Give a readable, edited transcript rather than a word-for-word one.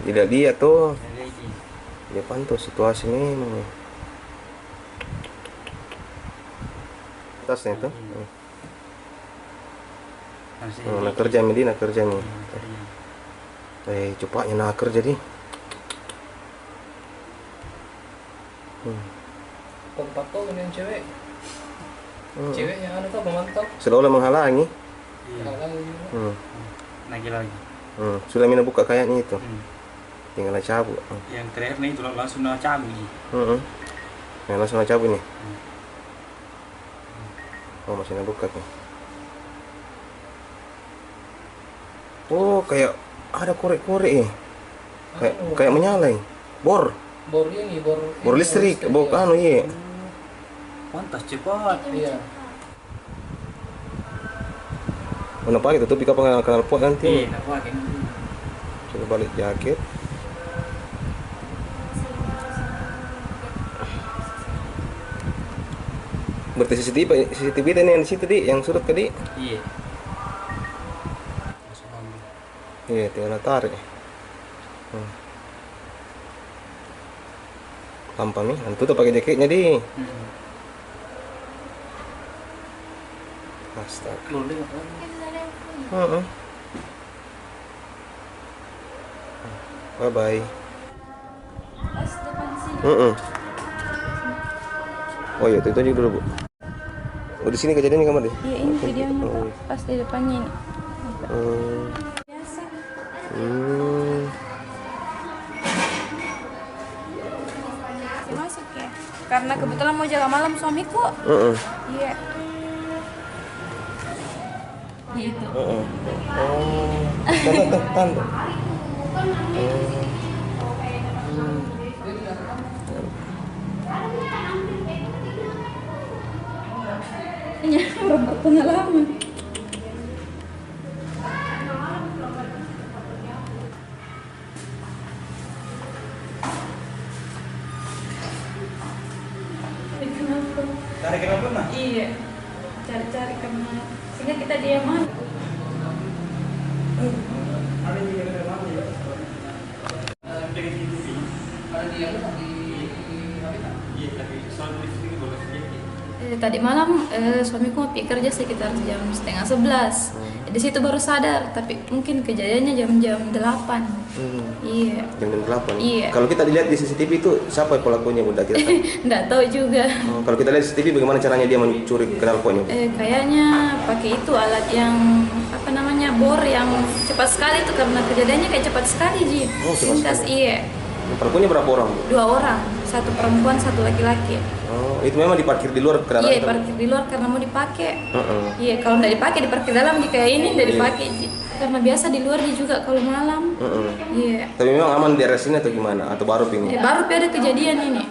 Tidak dia tuh. Dia pantau situasi memang. Atasnya tuh. Nak kerja Medina kerja nih. Cepatnya nak kerja jadi. Kompak tuh dengan cewek. Ceweknya anu tuh memantau. Seolah menghalangi. Lagi. Sudah mina buka kayaknya itu. Tinggal cabut. Yang terakhir nih itu langsung cabut. Yang langsung cabut nih. Oh masih nak buka nih. Oh kayak ada korek-korek ya. Kayak menyala ya. Bor listrik, bor anu iya. Pantas cepat. Iya. Mana pakai tutup pika kanal pot nanti. Iya, pakai. Sudah balik jaket. Berarti CCTV ini yang di situ di, yang surut tadi. Iya. Iya, tinggal tarik. Gampang nih, nanti tuh pakai jaketnya di. Astaga. Bye bye. Oh iya, itu aja dulu bu. Oh di sini kejadiannya kamar deh. Iya ini videonya Pak, pas di depannya ini. Biasa. Masuk ya. Karena kebetulan mau jaga malam suamiku. Iya. Gitu. Tante. Ya, berpengalaman. Cari kenapa mah? Iya. Cari-cari karena sehingga kita diaman. Ada di dalam ya. Tadi malam suamiku pergi kerja sekitar jam 10:30. Di situ baru sadar, tapi mungkin kejadiannya jam 8. Iya. Jam 8. Iya. Kalau kita lihat di CCTV itu siapa pelakunya Bunda kita tahu? Nggak tahu juga. Kalau kita lihat di CCTV bagaimana caranya dia mencuri knalpotnya? Kayaknya pakai itu alat yang apa namanya bor yang cepat sekali tuh karena kejadiannya kayak cepat sekali Ji. Oh, cepat Lintas, sekali. iya. Pelakunya berapa orang? 2 orang, 1 perempuan, 1 laki-laki. Oh, itu memang diparkir di luar kendaraan? Iya, parkir di luar karena mau dipakai. Iya, kalau nggak dipakai diparkir dalam jika ini nggak dipakai. Karena biasa di luar juga kalau malam. Iya. Tapi memang aman di daerah sini atau gimana? Atau baru ini? Baru ada kejadian ini.